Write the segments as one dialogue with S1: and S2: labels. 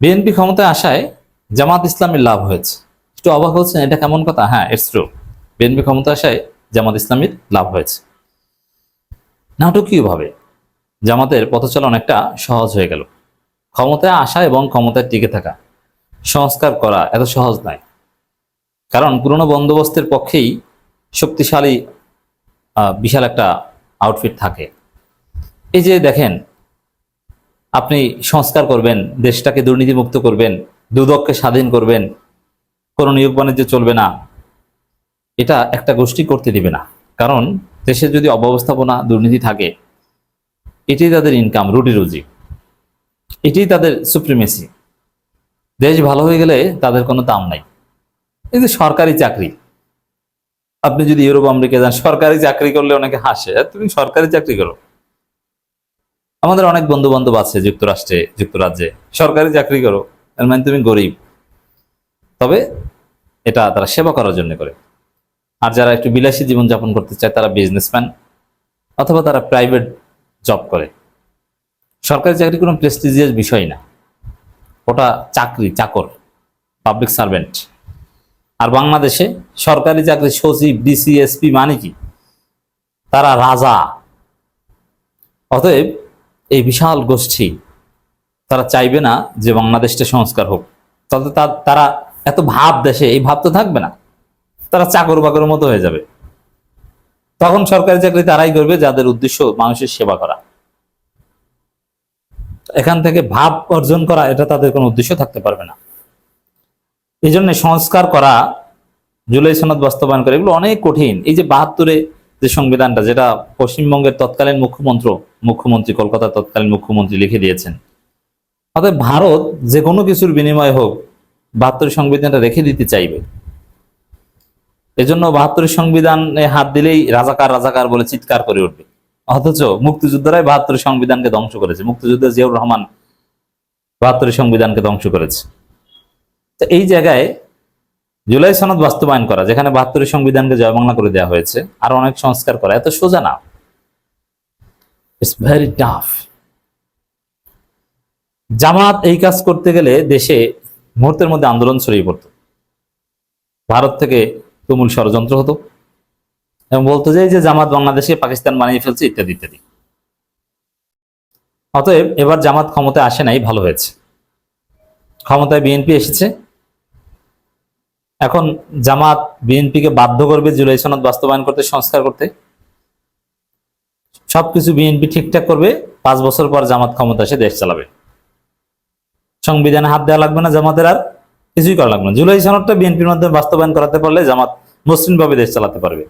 S1: BNP ক্ষমতায় আসায় জামাত ইসলামীর লাভ হয়েছে। একটু অবাক হচ্ছেন, এটা কেমন কথা? হ্যাঁ, ইটস ট্রু। বিএনপি ক্ষমতায় আসায় জামাত ইসলামীর লাভ হয়েছে। নাটকীয়ভাবে জামাতের পথ চলা অনেকটা সহজ হয়ে গেল। ক্ষমতায় আসা এবং ক্ষমতায় টিকে থাকা, সংস্কার করা এত সহজ নয়। কারণ পুরনো বন্দোবস্তের পক্ষেই শক্তিশালী বিশাল একটা আউটফিট থাকে। এই যে দেখেন, আপনি সংস্কার করবেন, দেশটাকে দুর্নীতিমুক্ত করবেন, দুদককে স্বাধীন করবেন, কোনো নিয়োগ বাণিজ্য চলবে না, এটা একটা গোষ্ঠী করতে দিবে না। কারণ দেশে যদি অব্যবস্থাপনা, দুর্নীতি থাকে, এটাই তাদের ইনকাম, রুটি রুজি, এটাই তাদের সুপ্রিমেসি। দেশ ভালো হয়ে গেলে তাদের কোনো দাম নাই। এই যে সরকারি চাকরি, আপনি যদি ইউরোপ আমেরিকা যান, সরকারি চাকরি করলে অনেকে হাসে, তুমি সরকারি চাকরি করো। আমাদের অনেক বন্ধু বান্ধব আছে যুক্তরাষ্ট্রে, যুক্তরাজ্যে, সরকারি চাকরি করো, এর মানে তুমি গরিব। তবে এটা তারা সেবা করার জন্য করে। আর যারা একটু বিলাসী জীবনযাপন করতে চায়, তারা বিজনেসম্যান অথবা তারা প্রাইভেট জব করে। সরকারি চাকরি কোনো প্রেস্টিজিয়াস বিষয় না, ওটা চাকরি, চাকর, পাবলিক সার্ভেন্ট। আর বাংলাদেশে সরকারি চাকরি, সচিব, ডিসি, এসপি মানে কি? তারা রাজা। অতএব এই বিশাল গোষ্ঠী তারা চাইবে না যে বাংলাদেশটা সংস্কার হোক। তাহলে তারা এত ভাব, দেশে এই ভাব তো থাকবে না, তারা চাকর বাকর মতো হয়ে যাবে। তখন সরকারি চাকরি তারাই করবে যাদের উদ্দেশ্য মানুষের সেবা করা। এখান থেকে ভাব অর্জন করা, এটা তাদের কোনো উদ্দেশ্য থাকতে পারবে না। এই জন্য সংস্কার করা, জুলাই সনদ বাস্তবায়ন করা, এগুলো অনেক কঠিন। এই যে 72-এ যে সংবিধানটা, যেটা পশ্চিমবঙ্গের তৎকালীন মুখ্যমন্ত্রী, কলকাতার তৎকালীন মুখ্যমন্ত্রী লিখে দিয়েছেন। অর্থাৎ ভারত যে কোনো কিছুর বিনিময় হোক 72-এর সংবিধানটা রেখে দিতে চাইবে। এজন্য 72-এর সংবিধানে হাত দিলেই রাজাকার রাজাকার বলে চিৎকার করে উঠবে। অথচ মুক্তিযোদ্ধারাই 72-এর সংবিধানকে ধ্বংস করেছে। মুক্তিযোদ্ধা জিয়াউর রহমান 72-এর সংবিধানকে ধ্বংস করেছে। তো এই জায়গায় জুলাই সনদ বাস্তবায়ন করা, যেখানে 72-এর সংবিধানকে জয়বাংলা করে দেওয়া হয়েছে, আর অনেক সংস্কার করা এত সোজা না। It's very tough. জামাত এই কাজ করতে গেলে দেশে মুহূর্তের মধ্যে আন্দোলন ছড়িয়ে পড়ত। ভারত থেকে তুমুল ষড়যন্ত্র হতো এবং বলতো যে এই যে জামাত বাংলাদেশে পাকিস্তান বানিয়ে ফেলছে, ইত্যাদি ইত্যাদি। অতএব এবার জামাত ক্ষমতায় আসে নাই, ভালো হয়েছে। ক্ষমতায় বিএনপি এসেছে। এখন জামাত বিএনপিকে বাধ্য করবে জুলাই সনদ বাস্তবায়ন করতে, সংস্কার করতে। সবকিছু বিএনপি ঠিকঠাক করবে, 5 বছর পর জামাত ক্ষমতা এসে দেশ চালাবে। সংবিধানে হাত দেওয়া লাগবে না জামাতের, আর কিছুই করা লাগবে না। জুলাই সনদটা বিএনপির মাধ্যমে বাস্তবায়ন করাতে পারলে জামাত মসৃণভাবে দেশ চালাতে পারবে।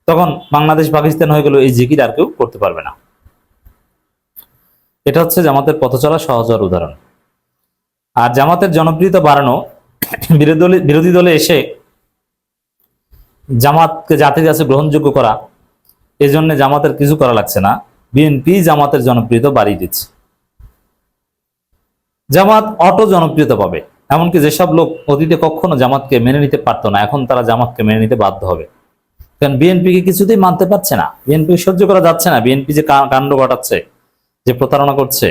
S1: তখন বাংলাদেশ পাকিস্তান হয়ে গেল, এই জিকির আর কেউ করতে পারবে না। এটা হচ্ছে জামাতের পথ চলা সহজ হওয়ার উদাহরণ। আর জামাতের জনপ্রিয়তা বাড়ানো, বিরোধী দলে এসে জামাতকে জাতির কাছে গ্রহণযোগ্য করা, এই জন্য জামাতের কিছু করা লাগছে না। বিএনপি জামাতের জনপ্রিয়তা বাড়িয়ে দিচ্ছে। জামাত অটো জনপ্রিয়তা পাবে। এমনকি যেসব লোক অতীতে কখনো জামাতকে মেনে নিতে পারতো না, এখন তারা জামাতকে মেনে নিতে বাধ্য হবে। কারণ বিএনপিকে কিছুতেই মানতে পারছে না, বিএনপি সহ্য করা যাচ্ছে না। বিএনপি যে কাণ্ড ঘটাচ্ছে, যে প্রতারণা করছে,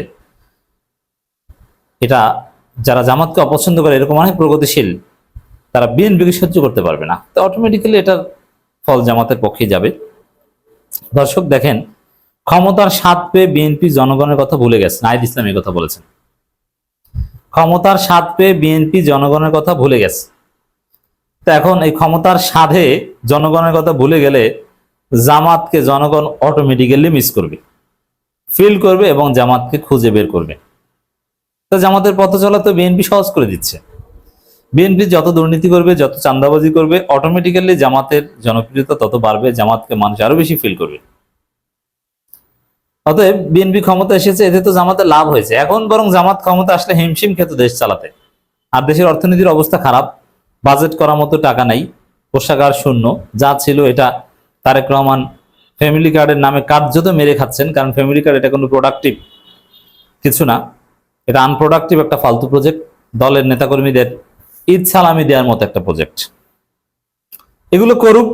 S1: এটা যারা জামাতকে অপছন্দ করে, এরকম অনেক প্রগতিশীল, তারা বিএনপিকে সহ্য করতে পারবে না। তো অটোমেটিক্যালি এটার ফল জামাতের পক্ষে যাবে। দর্শক দেখেন, ক্ষমতার স্বাদ পেয়ে বিএনপি জনগণের কথা ভুলে গেছে। নাহিদ ইসলাম এই কথা বলেছেন। ক্ষমতার স্বাদ পেয়ে বিএনপি জনগণের কথা ভুলে গেছে। তো এখন এই ক্ষমতার স্বাদে জনগণের কথা ভুলে গেলে জামাতকে জনগণ অটোমেটিক্যালি মিস করবে, ফিল করবে এবং জামাতকে খুঁজে বের করবে। তো জামাতের পথ চলা তো বিএনপি সহজ করে দিচ্ছে। বিএনপি যত দুর্নীতি করবে, যত চাঁদাবাজি করবে, অটোমেটিক্যালি জামাতের জনপ্রিয়তা তত বাড়বে, জামাতকে মানুষ আরো বেশি ফিল করবে। অতএব বিএনপি ক্ষমতা এসেছে, এতে তো জামাতের লাভ হয়েছে। এখন বরং জামাত ক্ষমতা আসলে হিমশিম খেত দেশ চালাতে। আর দেশের অর্থনীতির অবস্থা খারাপ, বাজেট করার মতো টাকা নাই, কোষাগার শূন্য। যা ছিল এটা তারেক রহমান ফ্যামিলি কার্ডের নামে কার্যত মেরে খাচ্ছেন। কারণ ফ্যামিলি কার্ড এটা কোনো প্রোডাক্টিভ কিছু না, এটা আনপ্রোডাক্টিভ একটা ফালতু প্রজেক্ট, দলের নেতাকর্মীদের ঈদ সালামি দেওয়ার মতো একটা প্রজেক্ট। এগুলো করুক,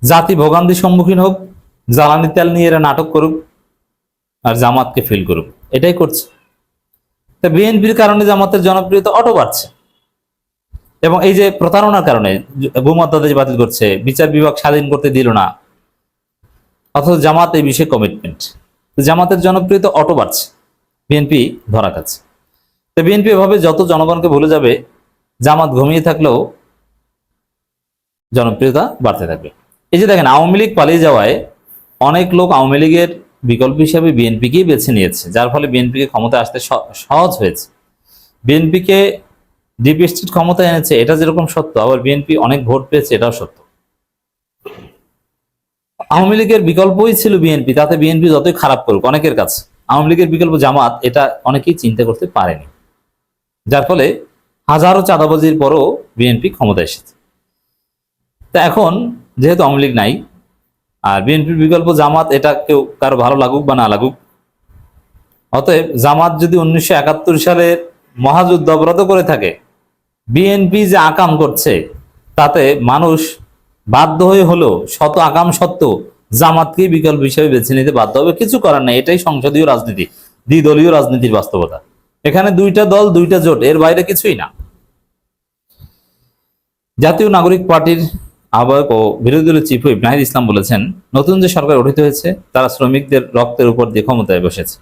S1: জাতি ভোগান্তির সম্মুখীন হোক, জ্বালানি তেল নিয়ে এরা নাটক করুক, আর জামাতকে ফিল করুক, এটাই করছে। তো তো বিএনপির কারণে জামাতের জনপ্রিয়তা অটো বাড়ছে। এবং এই যে প্রতারণার কারণে গুম অধ্যাদেশ বাতিল করছে, বিচার বিভাগ স্বাধীন করতে দিল না, অথচ জামাত এই বিষয়ে কমিটমেন্ট, জামাতের জনপ্রিয়তা অটো বাড়ছে, বিএনপি ধরা খাচ্ছে। তো বিএনপি এভাবে যত জনগণকে ভুলে যাবে, জামাত ঘুমিয়ে থাকলেও জনপ্রিয়তা বাড়তে থাকবে। এই যে দেখেন, আওয়ামী লীগ পালিয়ে যাওয়ায় অনেক লোক আওয়ামী লীগের বিকল্প হিসাবে বিএনপিকেই বেছে নিয়েছে, যার ফলে বিএনপিকে ক্ষমতায় আসতে সহজ হয়েছে। বিএনপিকে ডিপ স্টেট ক্ষমতায় এনেছে, এটা যেরকম সত্য, আবার বিএনপি অনেক ভোট পেয়েছে, এটাও সত্য। আওয়ামী লীগের বিকল্পই ছিল বিএনপি, তাতে বিএনপি যতই খারাপ করুক অনেকের কাছে, আওয়ামী লীগের বিকল্প জামাত, এটা অনেকেই চিন্তা করতে পারেনি, যার ফলে হাজারো চাঁদাবাজির পরও বিএনপি ক্ষমতায় এসেছে। তা এখন যেহেতু আওয়ামী লীগ নাই আর বিএনপির বিকল্প জামাত, এটা কেউ কারো ভালো লাগুক বা না লাগুক, অতএব জামাত যদি 1971 সালের মহাযুদ্ধ অবরোধ করে থাকে, বিএনপি যে আকাম করছে তাতে মানুষ বাধ্য হয়ে হলো শত আকাম সত্ত্বেও জামাতকে বিকল্প হিসেবে বেছে নিতে বাধ্য হবে। কিছু করার নাই, এটাই সংসদীয় রাজনীতি, দ্বিদলীয় রাজনীতির বাস্তবতা। এখানে দুইটা দল, দুইটা জোট, এর বাইরে কিছুই না। জাতীয় নাগরিক পার্টির আহ্বায়ক ও বিরোধী দলের চিফ হুইপ নাহিদ ইসলাম বলেছেন, নতুন যে সরকার গঠিত হয়েছে তারা শ্রমিকদের রক্তের উপর দিয়ে ক্ষমতায় বসেছে।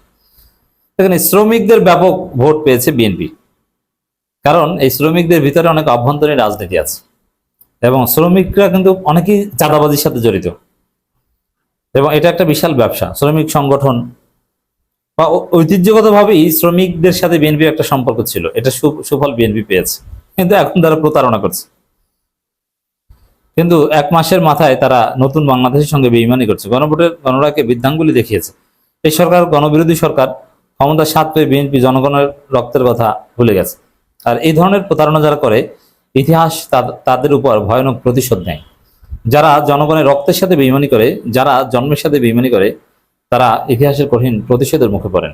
S1: এখানে শ্রমিকদের ব্যাপক ভোট পেয়েছে বিএনপি, কারণ এই শ্রমিকদের ভিতরে অনেক অভ্যন্তরীণ রাজনীতি আছে এবং শ্রমিকরা কিন্তু অনেকেই চাঁদাবাজির সাথে জড়িত, এবং এটা একটা বিশাল ব্যবসা। শ্রমিক সংগঠন বা ঐতিহ্যগতভাবেই শ্রমিকদের সাথে বিএনপির একটা সম্পর্ক ছিল, এটা সুফল বিএনপি পেয়েছে, কিন্তু এখন তারা প্রতারণা করছে। কিন্তু 1 মাসের মাথায় তারা নতুন বাংলাদেশের সঙ্গে বেইমানি করছে, গণভোটের গণরাকে বৃদ্ধাঙ্গুলি দেখিয়েছে। এই সরকার গণবিরোধী সরকার, ক্ষমতার স্বাদ পেয়ে বিএনপি জনগণের রক্তের কথা ভুলে গেছে। আর এই ধরনের প্রতারণা যারা করে, ইতিহাস তাদের উপর ভয়ানক প্রতিশোধ নেয়। যারা জনগণের রক্তের সাথে বেইমানি করে, যারা জন্মের সাথে বেইমানি করে, তারা ইতিহাসের কঠিন প্রতিশোধের মুখে পড়েন।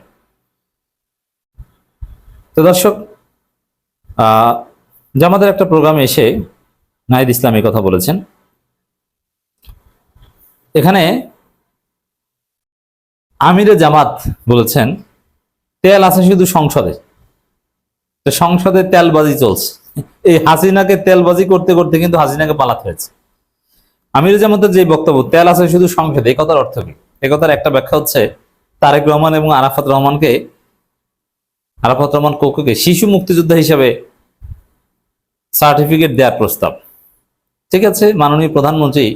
S1: তো দর্শক, জামাতের একটা প্রোগ্রামে এসে নাহিদ ইসলাম এই কথা বলেছেন। এখানে আমিরে জামাত বলেছেন, তেল আছে শুধু সংসদে, তো সংসদে তেলবাজি চলছে। এই হাসিনাকে তেলবাজি করতে করতে কিন্তু হাসিনাকে পালাতে হয়েছে। আমিরে জামাতের যে বক্তব্য, তেল আছে শুধু সংসদে, এই কথার অর্থ কি? এই কথার একটা ব্যাখ্যা হচ্ছে, তারেক রহমান এবং আরাফাত রহমান কোকুকে শিশু মুক্তিযোদ্ধা হিসেবে সার্টিফিকেট দেওয়ার প্রস্তাব। ঠিক আছে, মাননীয় প্রধানমন্ত্রী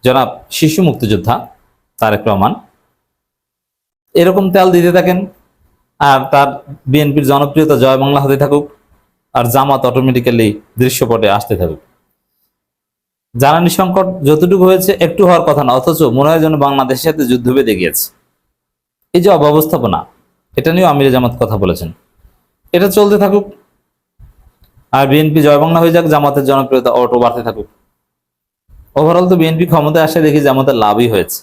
S1: জনাব শিশু মুক্তিযোদ্ধা তারেক রহমান এরকম তেল দিতে থাকেন, আর তার বিএনপির জনপ্রিয়তা জয় বাংলা হতে থাকুক, আর জামাত অটোমেটিক্যালি দৃশ্যপটে আসতে থাকুক। জ্বালানি সংকট যতটুকু হয়েছে একটু হওয়ার কথা না, অথচ মনে হয় যেন বাংলাদেশের সাথে যুদ্ধ বেঁধে গিয়েছে। এই যে অব্যবস্থাপনা, এটা নিয়েও আমিরে জামাত কথা বলেছেন। এটা চলতে থাকুক, আর বিএনপি জয় বাংলা হয়ে যাক, জামাতের জনপ্রিয়তা অটো বাড়তে থাকুক। ওভারঅল তো বিএনপি ক্ষমতায় আসে দেখি জামাতের লাভই হয়েছে।